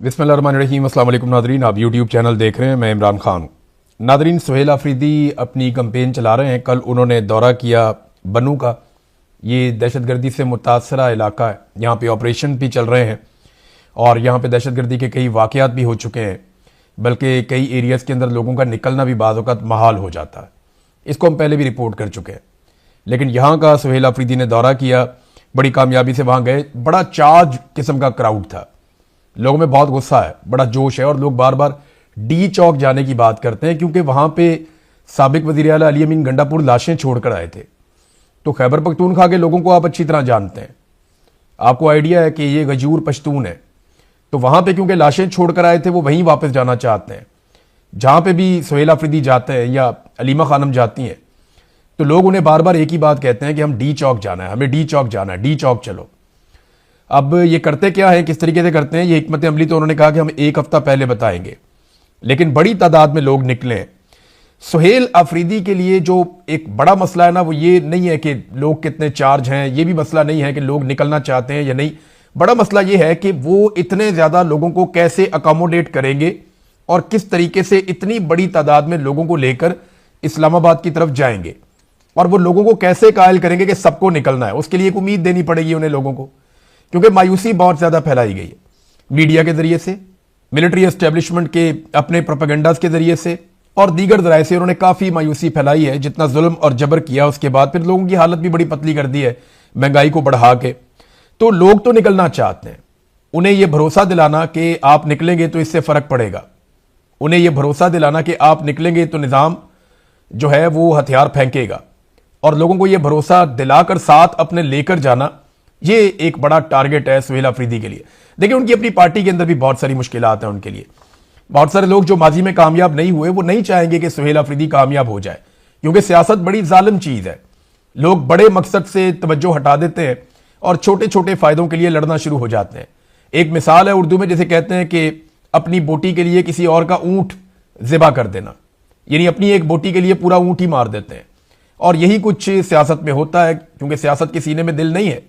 बिस्मिल्लाहिर्रहमानिर्रहीम। अस्सलाम वालेकुम नादरीन, आप यूट्यूब चैनल देख रहे हैं, मैं इमरान खान। नादरीन, सुहेल अफरीदी अपनी कंपेन चला रहे हैं। कल उन्होंने दौरा किया बनू का। ये दहशतगर्दी से मुतासरा इलाका है, यहाँ पे ऑपरेशन भी चल रहे हैं और यहाँ पे दहशतगर्दी के कई वाक़यात भी हो चुके हैं, बल्कि कई एरियाज़ के अंदर लोगों का निकलना भी बाज़ औक़ात महाल हो जाता है। इसको हम पहले भी रिपोर्ट कर चुके हैं। लेकिन यहाँ का सुहेल अफरीदी ने दौरा किया, बड़ी कामयाबी से वहाँ गए। बड़ा चार्ज किस्म का क्राउड था, लोगों में बहुत गुस्सा है, बड़ा जोश है और लोग बार बार डी चौक जाने की बात करते हैं, क्योंकि वहां पे साबिक वज़ीर आला अली अमीन गंडापुर लाशें छोड़कर आए थे। तो खैबर पख्तूनख्वा के लोगों को आप अच्छी तरह जानते हैं, आपको आइडिया है कि ये गजूर पश्तून है। तो वहां पे क्योंकि लाशें छोड़कर आए थे, वो वहीं वापस जाना चाहते हैं। जहां पे भी सुहेल अफरीदी जाते हैं या अलीमा खानम जाती हैं, तो लोग उन्हें बार बार एक ही बात कहते हैं कि हम डी चौक जाना है, हमें डी चौक जाना है, डी चौक चलो। अब ये करते क्या है, किस तरीके से करते हैं, ये हिकमत अमली तो उन्होंने कहा कि हम एक हफ्ता पहले बताएंगे, लेकिन बड़ी तादाद में लोग निकले हैं। सुहेल अफरीदी के लिए जो एक बड़ा मसला है ना, वो ये नहीं है कि लोग कितने चार्ज हैं, ये भी मसला नहीं है कि लोग निकलना चाहते हैं या नहीं। बड़ा मसला ये है कि वो इतने ज्यादा लोगों को कैसे अकोमोडेट करेंगे और किस तरीके से इतनी बड़ी तादाद में लोगों को लेकर इस्लामाबाद की तरफ जाएंगे, और वो लोगों को कैसे कायल करेंगे कि सबको निकलना है। उसके लिए एक उम्मीद देनी पड़ेगी उन्हें लोगों को, क्योंकि मायूसी बहुत ज्यादा फैलाई गई है मीडिया के जरिए से, मिलिट्री एस्टेब्लिशमेंट के अपने प्रोपेगेंडास के जरिए से और दीगर जराए से उन्होंने काफी मायूसी फैलाई है। जितना जुल्म और जबर किया, उसके बाद फिर लोगों की हालत भी बड़ी पतली कर दी है महंगाई को बढ़ा के। तो लोग तो निकलना चाहते हैं, उन्हें यह भरोसा दिलाना कि आप निकलेंगे तो इससे फर्क पड़ेगा, उन्हें यह भरोसा दिलाना कि आप निकलेंगे तो निजाम जो है वो हथियार फेंकेगा, और लोगों को यह भरोसा दिलाकर साथ अपने लेकर जाना, ये एक बड़ा टारगेट है सुहेल अफरीदी के लिए। देखिए, उनकी अपनी पार्टी के अंदर भी बहुत सारी मुश्किलात हैं उनके लिए। बहुत सारे लोग जो माजी में कामयाब नहीं हुए, वो नहीं चाहेंगे कि सुहेल अफरीदी कामयाब हो जाए, क्योंकि सियासत बड़ी जालिम चीज है। लोग बड़े मकसद से तवज्जो हटा देते हैं और छोटे छोटे फायदों के लिए लड़ना शुरू हो जाते हैं। एक मिसाल है उर्दू में, जैसे कहते हैं कि अपनी बोटी के लिए किसी और का ऊंट ज़िबा कर देना, यानी अपनी एक बोटी के लिए पूरा ऊंट ही मार देते हैं। और यही कुछ सियासत में होता है, क्योंकि सियासत के सीने में दिल नहीं है।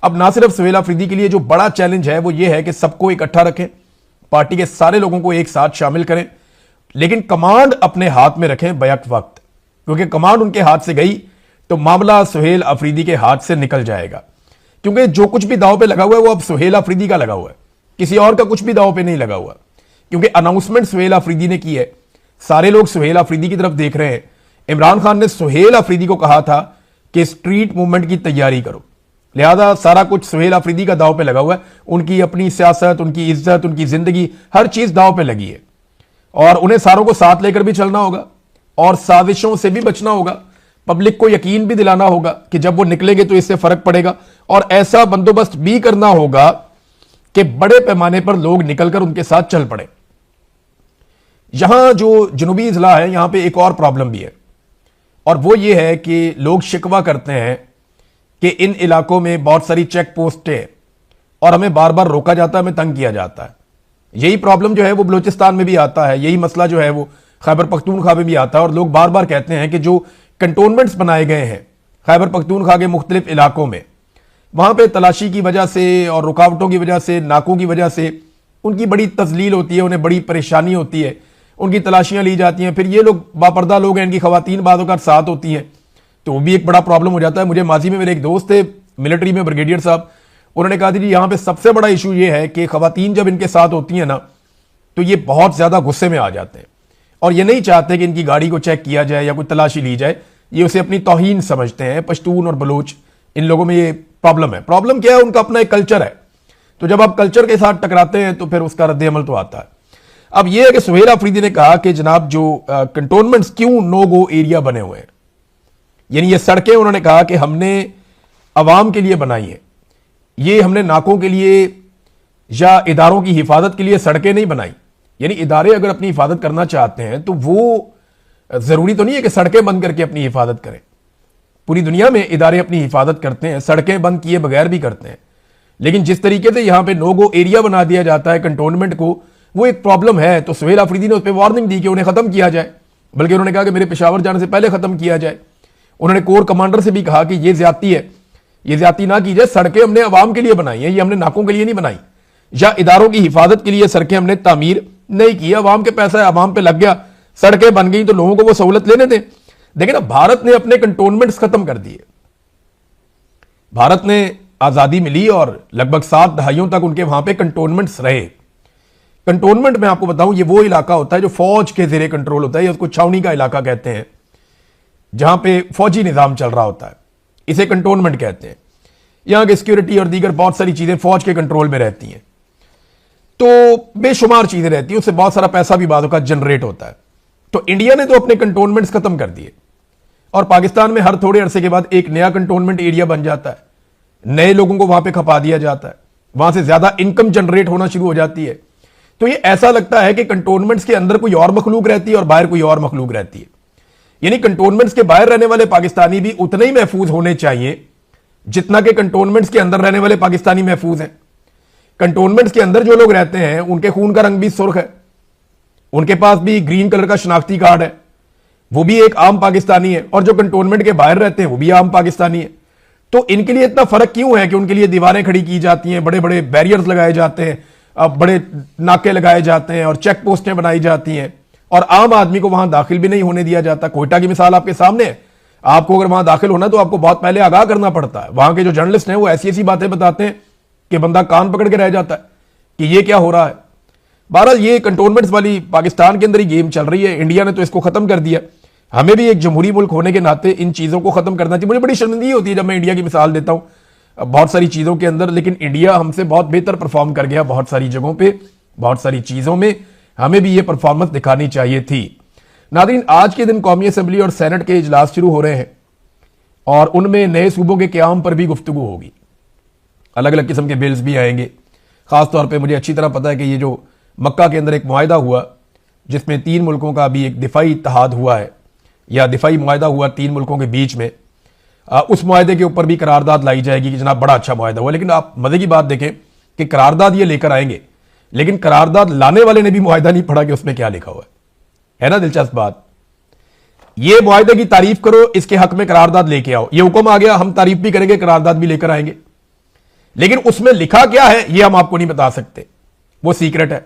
अब ना सिर्फ सुहेल अफरीदी के लिए जो बड़ा चैलेंज है वो ये है कि सबको इकट्ठा रखें, पार्टी के सारे लोगों को एक साथ शामिल करें, लेकिन कमांड अपने हाथ में रखें बैक वक्त, क्योंकि कमांड उनके हाथ से गई तो मामला सुहेल अफरीदी के हाथ से निकल जाएगा। क्योंकि जो कुछ भी दांव पे लगा हुआ है वो अब सुहेल अफरीदी का लगा हुआ है, किसी और का कुछ भी दांव पे नहीं लगा हुआ, क्योंकि अनाउंसमेंट सुहेल अफरीदी ने की है। सारे लोग सुहेल अफरीदी की तरफ देख रहे हैं। इमरान खान ने सुहेल अफरीदी को कहा था कि स्ट्रीट मूवमेंट की तैयारी करो, लिहाजा सारा कुछ सुहेल अफरीदी का दांव पे लगा हुआ है। उनकी अपनी सियासत, उनकी इज्जत, उनकी जिंदगी, हर चीज दांव पे लगी है, और उन्हें सारों को साथ लेकर भी चलना होगा और साजिशों से भी बचना होगा। पब्लिक को यकीन भी दिलाना होगा कि जब वो निकलेंगे तो इससे फर्क पड़ेगा, और ऐसा बंदोबस्त भी करना होगा कि बड़े पैमाने पर लोग निकलकर उनके साथ चल पड़े। यहां जो जनूबी इजला है, यहां पे एक और प्रॉब्लम भी है, और वो ये है कि लोग शिकवा करते हैं कि इन इलाकों में बहुत सारी चेक पोस्टें हैं और हमें बार बार रोका जाता है, हमें तंग किया जाता है। यही प्रॉब्लम जो है वो बलूचिस्तान में भी आता है, यही मसला जो है वो खैबर पख्तूनख्वा में भी आता है। और लोग बार बार कहते हैं कि जो कंटोनमेंट्स बनाए गए हैं खैबर पख्तूनख्वा के मुख्तलिफ इलाकों में, वहां पर तलाशी की वजह से और रुकावटों की वजह से, नाकों की वजह से उनकी बड़ी तजलील होती है, उन्हें बड़ी परेशानी होती है, उनकी तलाशियां ली जाती हैं। फिर ये लोग बापर्दा लोग हैं, इनकी खवातीन बाज़ों का साथ होती हैं, तो वो भी एक बड़ा प्रॉब्लम हो जाता है। मुझे माजी में मेरे एक दोस्त थे मिलिट्री में, ब्रिगेडियर साहब, उन्होंने कहा जी यहाँ पे सबसे बड़ा इशू ये है कि खवातीन जब इनके साथ होती हैं ना, तो ये बहुत ज्यादा गुस्से में आ जाते हैं और ये नहीं चाहते कि इनकी गाड़ी को चेक किया जाए या कोई तलाशी ली जाए। ये उसे अपनी तौहीन समझते हैं। पश्तून और बलोच, इन लोगों में ये प्रॉब्लम है। प्रॉब्लम क्या है, उनका अपना एक कल्चर है, तो जब आप कल्चर के साथ टकराते हैं तो फिर उसका रद्द अमल तो आता है। अब यह है कि सुहेल अफरीदी ने कहा कि जनाब जो कंटोनमेंट्स क्यों नो गो एरिया बने हुए हैं, यानी ये सड़कें उन्होंने कहा कि हमने अवाम के लिए बनाई है, ये हमने नाकों के लिए या इदारों की हिफाजत के लिए सड़कें नहीं बनाई। यानी इदारे अगर अपनी हिफाजत करना चाहते हैं तो वो जरूरी तो नहीं है कि सड़कें बंद करके अपनी हिफाजत करें। पूरी दुनिया में इदारे अपनी हिफाजत करते हैं, सड़कें बंद किए बगैर भी करते हैं, लेकिन जिस तरीके से यहां पे नो गो एरिया बना दिया जाता है कंटोनमेंट को, वो एक प्रॉब्लम है। तो सुहेल अफरीदी ने उस पर वार्निंग दी कि उन्हें खत्म किया जाए, बल्कि उन्होंने कहा कि मेरे पेशावर जाने से पहले खत्म किया जाए। उन्होंने कोर कमांडर से भी कहा कि यह ज्यादती है, ये ज्यादती ना की जाए, सड़कें हमने अवाम के लिए बनाई है, ये हमने नाकों के लिए नहीं बनाई। या इदारों की हिफाजत के लिए सड़कें हमने तामीर नहीं की, अवाम के पैसा है, अवाम पे लग गया, सड़कें बन गई तो लोगों को वो सहूलत लेने दें। देखिए ना, भारत ने अपने कंटोनमेंट्स खत्म कर दिए। भारत ने आजादी मिली और लगभग 7 दहाइयों तक उनके वहां पे कंटोनमेंट्स रहे। कंटोनमेंट में आपको बताऊं, ये वो इलाका होता है जो फौज के जेरे कंट्रोल होता है, या उसको छावनी का इलाका कहते हैं, जहां पे फौजी निजाम चल रहा होता है, इसे कंटोनमेंट कहते हैं। यहां की सिक्योरिटी और दीगर बहुत सारी चीजें फौज के कंट्रोल में रहती हैं, तो बेशुमार चीजें रहती हैं, उससे बहुत सारा पैसा भी बाद का जनरेट होता है। तो इंडिया ने तो अपने कंटोनमेंट्स खत्म कर दिए और पाकिस्तान में हर थोड़े अरसे के बाद एक नया कंटोनमेंट एरिया बन जाता है, नए लोगों को वहां पे खपा दिया जाता है, वहां से ज्यादा इनकम जनरेट होना शुरू हो जाती है। तो ये ऐसा लगता है कि कंटोनमेंट्स के अंदर कोई और मखलूक रहती है और बाहर कोई और मखलूक रहती है। यानी कंटोनमेंट्स के बाहर रहने वाले पाकिस्तानी भी उतने ही महफूज होने चाहिए जितना कि कंटोनमेंट्स के अंदर रहने वाले पाकिस्तानी महफूज हैं। कंटोनमेंट्स के अंदर जो लोग रहते हैं उनके खून का रंग भी सुर्ख है, उनके पास भी ग्रीन कलर का शनाख्ती कार्ड है, वो भी एक आम पाकिस्तानी है, और जो कंटोनमेंट के बाहर रहते हैं वो भी आम पाकिस्तानी है। तो इनके लिए इतना फर्क क्यों है कि उनके लिए दीवारें खड़ी की जाती हैं, बड़े बड़े बैरियर्स लगाए जाते हैं, अब बड़े नाके लगाए जाते हैं और चेक पोस्टें बनाई जाती हैं, और आम आदमी को वहां दाखिल भी नहीं होने दिया जाता। कोयटा की मिसाल आपके सामने है। आपको अगर वहां दाखिल होना तो आपको बहुत पहले आगाह करना पड़ता है। वहां के जो जर्नलिस्ट हैं वो ऐसी ऐसी बातें बताते हैं कि बंदा कान पकड़ के रह जाता है कि ये क्या हो रहा है। बहरहाल ये कंटोनमेंट्स वाली पाकिस्तान के अंदर ही गेम चल रही है। इंडिया ने तो इसको खत्म कर दिया। हमें भी एक जमहूरी मुल्क होने के नाते इन चीजों को खत्म करना चाहिए। मुझे बड़ी शर्मिंदगी होती है जब मैं इंडिया की मिसाल देता हूं बहुत सारी चीजों के अंदर, लेकिन इंडिया हमसे बहुत बेहतर परफॉर्म कर गया बहुत सारी जगहों पे, बहुत सारी चीजों में। हमें भी ये परफॉर्मेंस दिखानी चाहिए थी। नाज़रीन, आज के दिन कौमी असम्बली और सेनेट के इजलास शुरू हो रहे हैं और उनमें नए सूबों के क्याम पर भी गुफ्तगू होगी। अलग अलग किस्म के बिल्स भी आएंगे। खासतौर पर मुझे अच्छी तरह पता है कि ये जो मक्का के अंदर एक मुआहदा हुआ जिसमें 3 मुल्कों का भी एक दिफाई इत्तेहाद हुआ है या दिफाई मुआहदा हुआ 3 मुल्कों के बीच में, उस मुआहदे के ऊपर भी करारदाद लाई जाएगी कि जनाब बड़ा अच्छा मुआहदा हुआ। लेकिन आप मजे की बात देखें कि करारदाद ये लेकर आएंगे, लेकिन करारदाद लाने वाले ने भी मुआहदा नहीं पढ़ा कि उसमें क्या लिखा हुआ है ना दिलचस्प बात। ये मुआहदे की तारीफ करो, इसके हक में करारदाद लेके आओ, ये हुक्म आ गया, हम तारीफ भी करेंगे, करारदाद भी लेकर आएंगे, लेकिन उसमें लिखा क्या है ये हम आपको नहीं बता सकते, वो सीक्रेट है।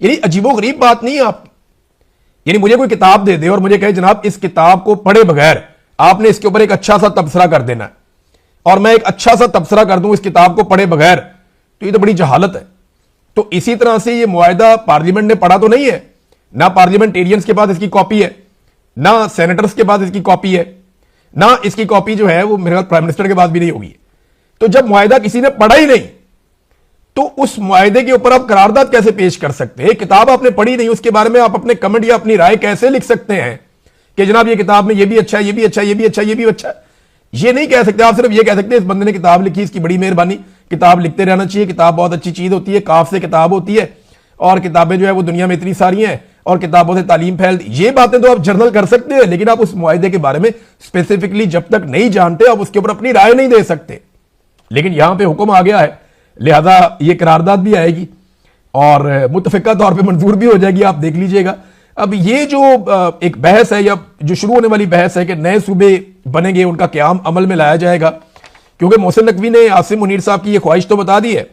यानी अजीबोगरीब बात नहीं है आप। यानी मुझे कोई किताब दे दे और मुझे कहे जनाब इस किताब को पढ़े बगैर आपने इसके ऊपर एक अच्छा सा तबसरा कर देना है, और मैं एक अच्छा सा तबसरा कर दूं इस किताब को पढ़े बगैर, तो ये तो बड़ी जहालत है। तो इसी तरह से ये मुआहदा पार्लियामेंट ने पढ़ा तो नहीं है, ना पार्लियामेंटेरियंस के पास इसकी कॉपी है, ना सेनेटर्स के पास इसकी कॉपी है, ना इसकी कॉपी जो है वो मेरे प्राइम मिनिस्टर के पास भी नहीं होगी। तो जब मुआहदा किसी ने पढ़ा ही नहीं तो उस मुआहदे के ऊपर आप करारदाद कैसे पेश कर सकते हैं? किताब आपने पढ़ी नहीं, उसके बारे में आप अपने कमेंट या अपनी राय कैसे लिख सकते हैं कि जनाब ये किताब में ये भी अच्छा है, ये भी अच्छा है, ये भी अच्छा है, ये भी अच्छा है? ये नहीं कह सकते। आप सिर्फ ये कह सकते हैं इस बंदे ने किताब लिखी, इसकी बड़ी मेहरबानी, किताब लिखते रहना चाहिए, किताब बहुत अच्छी चीज होती है, काफ से किताब होती है और किताबें जो है वो दुनिया में इतनी सारी हैं और किताबों से तालीम फैलती। ये बातें तो आप जर्नल कर सकते हैं, लेकिन आप उस मुआहदे के बारे में स्पेसिफिकली जब तक नहीं जानते आप उसके ऊपर अपनी राय नहीं दे सकते। लेकिन यहां पे हुक्म आ गया है, लिहाजा ये करारदाद भी आएगी और मुतफिका तौर पे मंजूर भी हो जाएगी। आप देख लीजिएगा। अब ये जो एक बहस है या जो शुरू होने वाली बहस है कि नए सूबे बनेंगे, उनका क़याम अमल में लाया जाएगा, क्योंकि मोहसिन नकवी ने आसिम मुनीर साहब की ये ख्वाहिश तो बता दी है,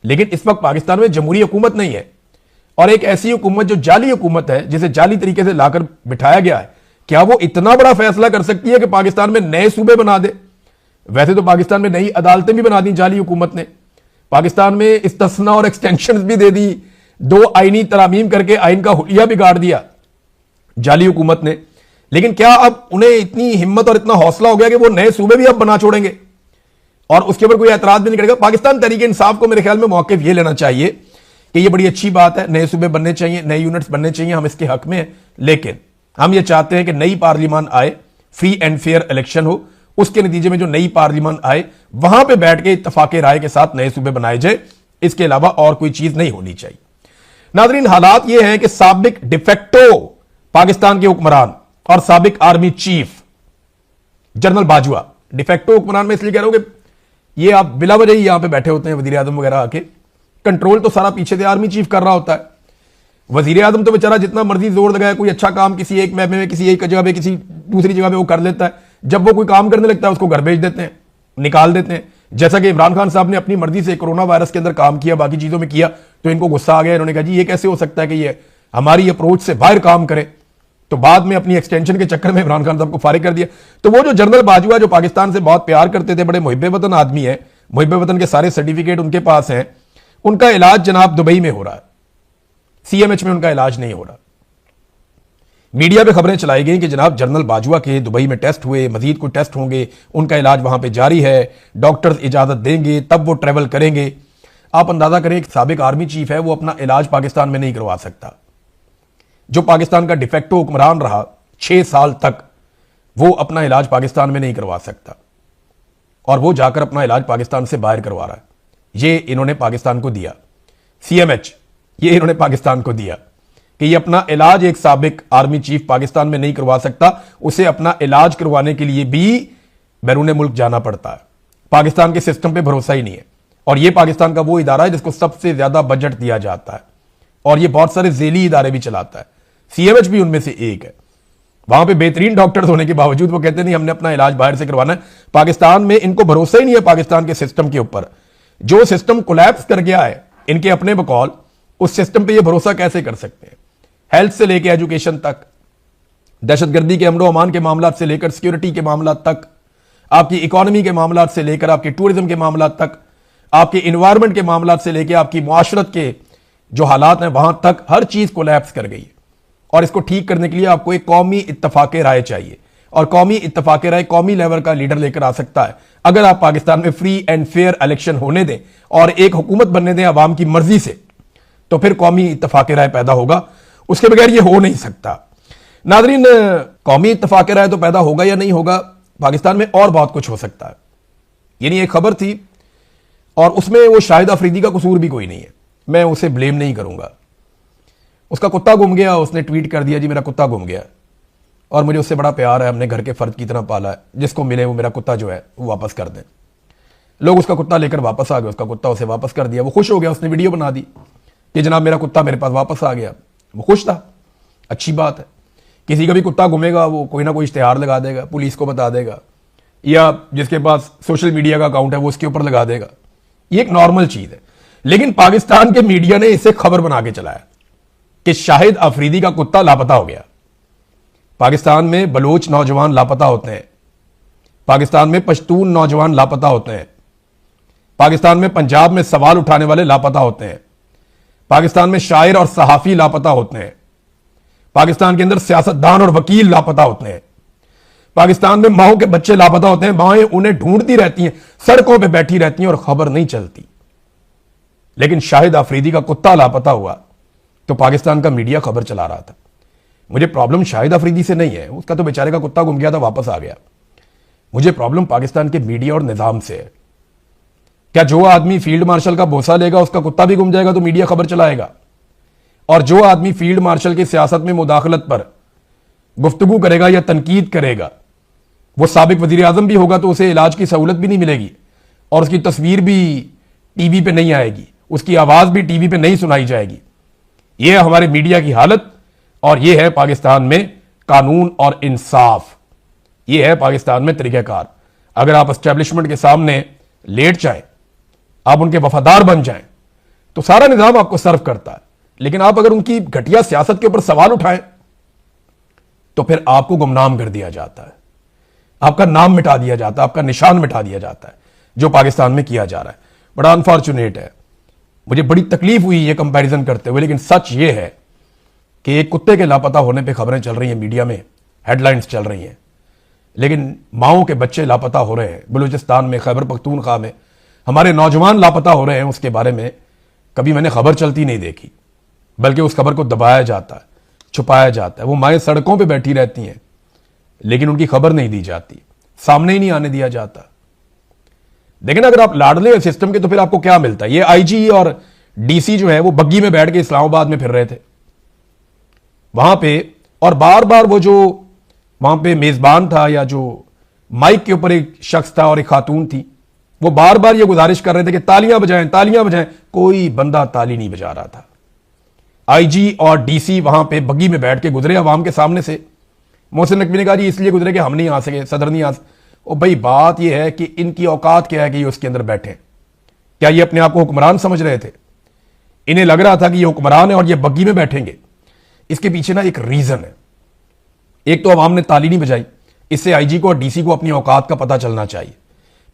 लेकिन इस वक्त पाकिस्तान में जमहूरी हुकूमत नहीं है और एक ऐसी हुकूमत जो जाली हुकूमत है, जिसे जाली तरीके से लाकर बिठाया गया है, क्या वो इतना बड़ा फैसला कर सकती है कि पाकिस्तान में नए सूबे बना दे? वैसे तो पाकिस्तान में नई अदालतें भी बना दी जाली हुकूमत ने, पाकिस्तान में इस्तिस्ना और एक्सटेंशन भी दे दी, 2 आईनी तरामीम करके आइन का हुलिया बिगाड़ दिया जाली हुकूमत ने। लेकिन क्या अब उन्हें इतनी हिम्मत और इतना हौसला हो गया कि वो नए सूबे भी अब बना छोड़ेंगे और उसके ऊपर कोई एतराज भी नहीं करेगा? पाकिस्तान तहरीक इंसाफ को मेरे ख्याल में मौक़िफ़ ये लेना चाहिए कि ये बड़ी अच्छी बात है, नए सूबे बनने चाहिए, नए यूनिट्स बनने चाहिए, हम इसके हक में हैं, लेकिन हम ये चाहते हैं कि नई पार्लियामान आए, फ्री एंड फेयर इलेक्शन हो, उसके नतीजे में जो नई पार्लियामान आए वहां पे बैठ के इत्तफाक़े राय के साथ नए सूबे बनाए जाए। इसके अलावा और कोई चीज नहीं होनी चाहिए। नाज़रीन, हालात ये हैं कि साबिक डिफेक्टो पाकिस्तान के हुक्मरान और साबिक army chief general Bajwa, de facto हुक्मरान में इसलिए कह रहा हूं कि ये आप बिला वजह ही यहां पे बैठे होते हैं वजीर आजम वगैरह आके, कंट्रोल तो सारा पीछे से आर्मी चीफ कर रहा होता है। वजीर आजम तो बेचारा जितना मर्जी जोर लगाए, कोई अच्छा काम किसी एक महकमे में, किसी एक जगह पे, किसी दूसरी जगह पे वो कर लेता है, जब वो कोई काम करने लगता है उसको घर भेज देते हैं, निकाल देते हैं। जैसा कि इमरान खान साहब ने अपनी मर्जी से कोरोना वायरस के अंदर काम किया, बाकी चीजों में किया, तो इनको गुस्सा आ गया। इन्होंने कहा जी ये कैसे हो सकता है कि ये हमारी अप्रोच से बाहर काम करे। तो बाद में अपनी एक्सटेंशन के चक्कर में इमरान खान साहब को फारिग कर दिया। तो वो जो जनरल बाजवा जो पाकिस्तान से बहुत प्यार करते थे, बड़े मुहिब्बे वतन आदमी है, मुहिब्बे वतन के सारे सर्टिफिकेट उनके पास हैं, उनका इलाज जनाब दुबई में हो रहा है, सीएमएच में उनका इलाज नहीं हो रहा। मीडिया पे खबरें चलाई गई कि जनाब जनरल बाजवा के दुबई में टेस्ट हुए, मजीद कोई टेस्ट होंगे, उनका इलाज वहां पे जारी है, डॉक्टर्स इजाजत देंगे तब वो ट्रेवल करेंगे। आप अंदाजा करें, एक साबिक आर्मी चीफ है, वो अपना इलाज पाकिस्तान में नहीं करवा सकता। जो पाकिस्तान का डिफेक्टो हुक्मरान रहा 6 साल तक, वो अपना इलाज पाकिस्तान में नहीं करवा सकता, और वो जाकर अपना इलाज पाकिस्तान से बाहर करवा रहा है। ये इन्होंने पाकिस्तान को दिया, सीएमएच ये इन्होंने पाकिस्तान को दिया कि ये अपना इलाज एक साबिक आर्मी चीफ पाकिस्तान में नहीं करवा सकता, उसे अपना इलाज करवाने के लिए भी बैरून मुल्क जाना पड़ता है। पाकिस्तान के सिस्टम पे भरोसा ही नहीं है। और ये पाकिस्तान का वो इदारा है जिसको सबसे ज्यादा बजट दिया जाता है, और ये बहुत सारे जेली इदारे भी चलाता है, सीएमएच भी उनमें से एक है। वहां पे बेहतरीन डॉक्टर्स होने के बावजूद वो कहते नहीं हमने अपना इलाज बाहर से करवाना है। पाकिस्तान में इनको भरोसा ही नहीं है पाकिस्तान के सिस्टम के ऊपर। जो सिस्टम कोलैप्स कर गया है इनके अपने बकौल, उस सिस्टम पे ये भरोसा कैसे कर सकते हैं? हेल्थ से लेकर एजुकेशन तक, दहशतगर्दी के अमन अमान के मामला से लेकर सिक्योरिटी के मामला तक, आपकी इकोनॉमी के मामला से लेकर आपके टूरिज्म के मामला तक, आपके इन्वायरमेंट के मामला से लेकर आपकी मुआशरत के जो हालात हैं वहां तक, हर चीज कोलैप्स कर गई है। और इसको ठीक करने के लिए आपको एक कौमी इत्तफाक राय चाहिए, और कौमी इत्तफाक राय कौमी लेवल का लीडर लेकर आ सकता है। अगर आप पाकिस्तान में फ्री एंड फेयर इलेक्शन होने दें और एक हुकूमत बनने दें अवाम की मर्जी से, तो फिर कौमी इत्तफाक राय पैदा होगा। उसके बगैर यह हो नहीं सकता। नादरीन, कौमी इत्तफाक राय तो पैदा होगा या नहीं होगा, पाकिस्तान में और बहुत कुछ हो सकता है। यानी एक खबर थी और उसमें वो शाहिद अफरीदी का कसूर भी कोई नहीं है, मैं उसे ब्लेम नहीं करूंगा। उसका कुत्ता गुम गया, उसने ट्वीट कर दिया जी मेरा कुत्ता गुम गया, और मुझे उससे बड़ा प्यार है, हमने घर के फर्द की तरह पाला है, जिसको मिले वो मेरा कुत्ता जो है वो वापस कर दें। लोग उसका कुत्ता लेकर वापस आ गए, उसका कुत्ता उसे वापस कर दिया, वो खुश हो गया, उसने वीडियो बना दी कि जनाब मेरा कुत्ता मेरे पास वापस आ गया। वो खुश था, अच्छी बात है। किसी का भी कुत्ता गुमेगा वो कोई ना कोई इश्तिहार लगा देगा, पुलिस को बता देगा, या जिसके पास सोशल मीडिया का अकाउंट है वो उसके ऊपर लगा देगा। ये एक नॉर्मल चीज है। लेकिन पाकिस्तान के मीडिया ने इसे खबर बना के चलाया कि शाहिद अफरीदी का कुत्ता लापता हो गया। पाकिस्तान में बलोच नौजवान लापता होते हैं, पाकिस्तान में पश्तून नौजवान लापता होते हैं, पाकिस्तान में पंजाब में सवाल उठाने वाले लापता होते हैं, पाकिस्तान में शायर और सहाफी लापता होते हैं, पाकिस्तान के अंदर सियासतदान और वकील लापता होते हैं, पाकिस्तान में माओ के बच्चे लापता होते हैं, माएं उन्हें ढूंढती रहती हैं, सड़कों पे बैठी रहती हैं और खबर नहीं चलती। लेकिन शाहिद अफरीदी का कुत्ता लापता हुआ तो पाकिस्तान का मीडिया खबर चला रहा था। मुझे प्रॉब्लम शाहिद अफरीदी से नहीं है, उसका तो बेचारे का कुत्ता गुम गया था, वापस आ गया। मुझे प्रॉब्लम पाकिस्तान के मीडिया और निजाम से है। क्या जो आदमी फील्ड मार्शल का भोसा लेगा उसका कुत्ता भी गुम जाएगा तो मीडिया खबर चलाएगा? और जो आदमी फील्ड मार्शल की सियासत में मुदाखलत पर गुफ्तगू करेगा या तनकीद करेगा, वो साबिक वजीर आजम भी होगा तो उसे इलाज की सहूलत भी नहीं मिलेगी, और उसकी तस्वीर भी टीवी पे नहीं आएगी, उसकी आवाज भी टीवी पे नहीं सुनाई जाएगी। यह है हमारे मीडिया की हालत, और यह है पाकिस्तान में कानून और इंसाफ, यह है पाकिस्तान में तरीक़ाकार। अगर आप एस्टेब्लिशमेंट के सामने लेट जाएं, आप उनके वफादार बन जाएं, तो सारा निजाम आपको सर्व करता है। लेकिन आप अगर उनकी घटिया सियासत के ऊपर सवाल उठाएं तो फिर आपको गुमनाम कर दिया जाता है, आपका नाम मिटा दिया जाता है, आपका निशान मिटा दिया जाता है, जो पाकिस्तान में किया जा रहा है। बड़ा अनफॉर्चुनेट है, मुझे बड़ी तकलीफ हुई ये कंपैरिजन करते हुए। लेकिन सच ये है कि एक कुत्ते के लापता होने पे खबरें चल रही हैं, मीडिया में हेडलाइंस चल रही हैं, लेकिन माओ के बच्चे लापता हो रहे हैं बलूचिस्तान में, खैबर पख्तूनख्वा में, हमारे नौजवान लापता हो रहे हैं, उसके बारे में कभी मैंने खबर चलती नहीं देखी, बल्कि उस खबर को दबाया जाता है, छुपाया जाता है। वो माएँ सड़कों पे बैठी रहती हैं लेकिन उनकी खबर नहीं दी जाती, सामने ही नहीं आने दिया जाता। लेकिन अगर आप लाडले सिस्टम के तो फिर आपको क्या मिलता है? ये आईजी और डीसी जो है वो बग्गी में बैठ के इस्लामाबाद में फिर रहे थे वहां पे, और बार बार वो जो वहां पे मेजबान था या जो माइक के ऊपर एक शख्स था और एक खातून थी, वो बार बार ये गुजारिश कर रहे थे कि तालियां बजाएं, तालियां बजाएं। कोई बंदा ताली नहीं बजा रहा था। आईजी और डीसी वहां पे बग्गी में बैठ के गुजरे अवाम के सामने से। मोहसिन नकवी ने कहा जी इसलिए गुजरे कि हम नहीं आ सके, सदर नहीं आ सके। और भाई बात यह है कि इनकी औकात क्या है कि ये उसके अंदर बैठे? क्या ये अपने आप को हुक्मरान समझ रहे थे? इन्हें लग रहा था कि ये हुक्मरान है और ये बग्गी में बैठेंगे? इसके पीछे ना एक रीजन है। एक तो अवाम ने ताली नहीं बजाई। इससे आईजी को और डीसी को अपनी औकात का पता चलना चाहिए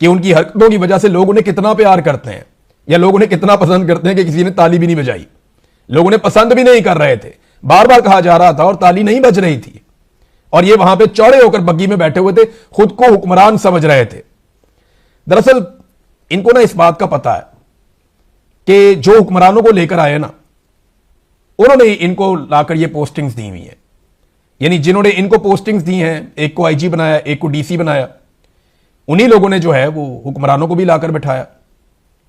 कि उनकी हरकतों की वजह से लोग उन्हें कितना प्यार करते हैं या लोग उन्हें कितना पसंद करते हैं कि किसी ने ताली भी नहीं बजाई। लोग उन्हें पसंद भी नहीं कर रहे थे, बार बार कहा जा रहा था और ताली नहीं बज रही थी, और ये वहां पे चौड़े होकर बग्गी में बैठे हुए थे, खुद को हुक्मरान समझ रहे थे। दरअसल इनको ना इस बात का पता है कि जो हुक्मरानों को लेकर आए ना, उन्होंने इनको लाकर ये पोस्टिंग्स दी हुई हैं। यानी जिन्होंने इनको पोस्टिंग्स दी हैं, एक को आईजी बनाया, एक को डीसी बनाया, उन्हीं लोगों ने जो है वो हुक्मरानों को भी लाकर बिठाया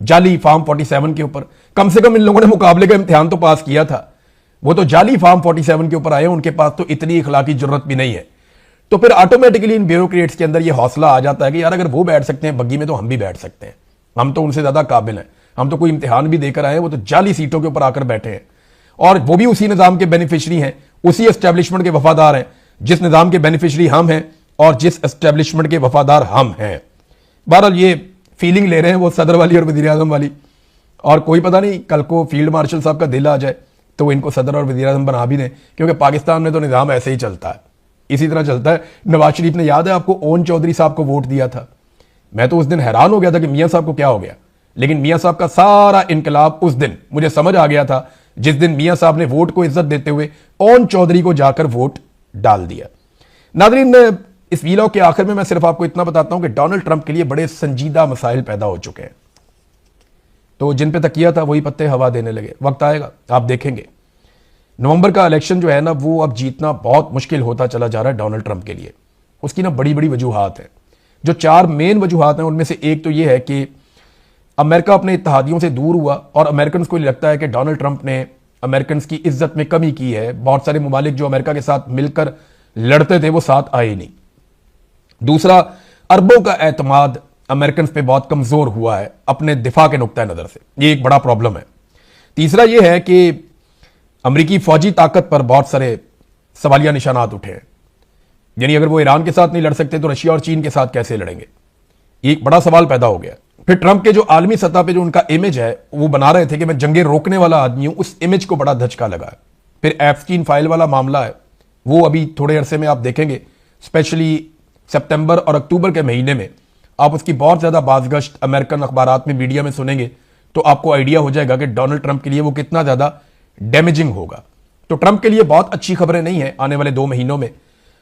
जाली फॉर्म 47 के ऊपर। कम से कम इन लोगों ने मुकाबले का इम्तिहान तो पास किया था, वो तो जाली फॉर्म 47 के ऊपर आए, उनके पास तो इतनी इखलाकी जरूरत भी नहीं है। तो फिर ऑटोमेटिकली इन ब्यूरोक्रेट्स के अंदर ये हौसला आ जाता है कि यार अगर वो बैठ सकते हैं बग्गी में तो हम भी बैठ सकते हैं, हम तो उनसे ज्यादा काबिल हैं, हम तो कोई इम्तिहान भी देकर आए, वो तो जाली सीटों के ऊपर आकर बैठे हैं और वो भी उसी निजाम के बेनिफिशरी हैं, उसी एस्टेब्लिशमेंट के वफादार हैं जिस निजाम के बेनिफिशरी हम हैं और जिस एस्टेब्लिशमेंट के वफादार हम हैं। बहरहाल ये फीलिंग ले रहे हैं वो सदर वाली और वजीर आजम वाली, और कोई पता नहीं कल को फील्ड मार्शल साहब का दिल आ जाए तो वो इनको सदर और वजीर आजम बना भी दें, क्योंकि पाकिस्तान में तो निजाम ऐसे ही चलता है, इसी तरह चलता है। नवाज शरीफ ने, याद है आपको, ओन चौधरी साहब को वोट दिया था। मैं तो उस दिन हैरान हो गया था कि मियां साहब को क्या हो गया, लेकिन मियां साहब का सारा इनकलाब उस दिन मुझे समझ आ गया था जिस दिन मियां साहब ने वोट को इज्जत देते हुए ओन चौधरी को जाकर वोट डाल दिया। नादरीन, इस वीलॉग के आखिर में मैं सिर्फ आपको इतना बताता हूं कि डोनाल्ड ट्रंप के लिए बड़े संजीदा मसाइल पैदा हो चुके हैं, तो जिन पे तकिया था वही पत्ते हवा देने लगे। वक्त आएगा, आप देखेंगे नवंबर का इलेक्शन जो है ना, वो अब जीतना बहुत मुश्किल होता चला जा रहा है डोनाल्ड ट्रंप के लिए। उसकी ना बड़ी बड़ी वजूहात हैं। जो 4 मेन वजूहात हैं उनमें से एक तो ये है कि अमेरिका अपने इत्तेहादियों से दूर हुआ और अमेरिकन को लगता है कि डोनाल्ड ट्रंप ने अमेरिकन की इज्जत में कमी की है। बहुत सारे ममालिक जो अमेरिका के साथ मिलकर लड़ते थे वो साथ आए नहीं। दूसरा, अरबों का एतमाद अमेरिकन पे बहुत कमजोर हुआ है अपने दिफा के नुक्ता नजर से, ये एक बड़ा प्रॉब्लम है। तीसरा यह है कि अमेरिकी फौजी ताकत पर बहुत सारे सवालिया निशानात उठे हैं। यानी अगर वो ईरान के साथ नहीं लड़ सकते तो रशिया और चीन के साथ कैसे लड़ेंगे, एक बड़ा सवाल पैदा हो गया। फिर ट्रंप के जो आलमी सतह पे जो उनका इमेज है, वो बना रहे थे कि मैं जंगे रोकने वाला आदमी हूं, उस इमेज को बड़ा धचका लगा है। फिर एप्स्टीन फाइल वाला मामला है, वो अभी थोड़े अरसे में आप देखेंगे, स्पेशली सितंबर और अक्टूबर के महीने में आप उसकी बहुत ज्यादा बाजगश्त अमेरिकन अखबारात में, मीडिया में सुनेंगे तो आपको आइडिया हो जाएगा कि डोनाल्ड ट्रंप के लिए वो कितना ज्यादा डैमेजिंग होगा। तो ट्रंप के लिए बहुत अच्छी खबरें नहीं है आने वाले 2 महीनों में।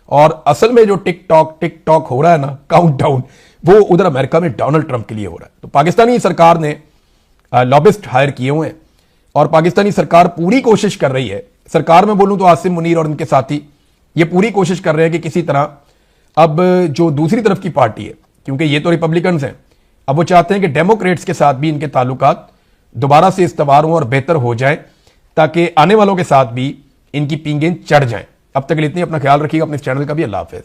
और असल में जो टिक टॉक हो रहा है ना, काउंटडाउन, वो उधर अमेरिका में डोनाल्ड ट्रंप के लिए हो रहा है। तो पाकिस्तानी सरकार ने लॉबिस्ट हायर किए हुए हैं और पाकिस्तानी सरकार पूरी कोशिश कर रही है, सरकार में बोलूं तो आसिम मुनीर और उनके साथी ये पूरी कोशिश कर रहे हैं कि किसी तरह अब जो दूसरी तरफ की पार्टी है, क्योंकि ये तो रिपब्लिकन्स हैं, अब वो चाहते हैं कि डेमोक्रेट्स के साथ भी इनके ताल्लुकात दोबारा से इस्तवार हों और बेहतर हो जाए, ताकि आने वालों के साथ भी इनकी पींगें चढ़ जाएं। अब तक के लिए इतनी, अपना ख्याल रखिएगा, अपने चैनल का भी। अल्लाह हाफिज़।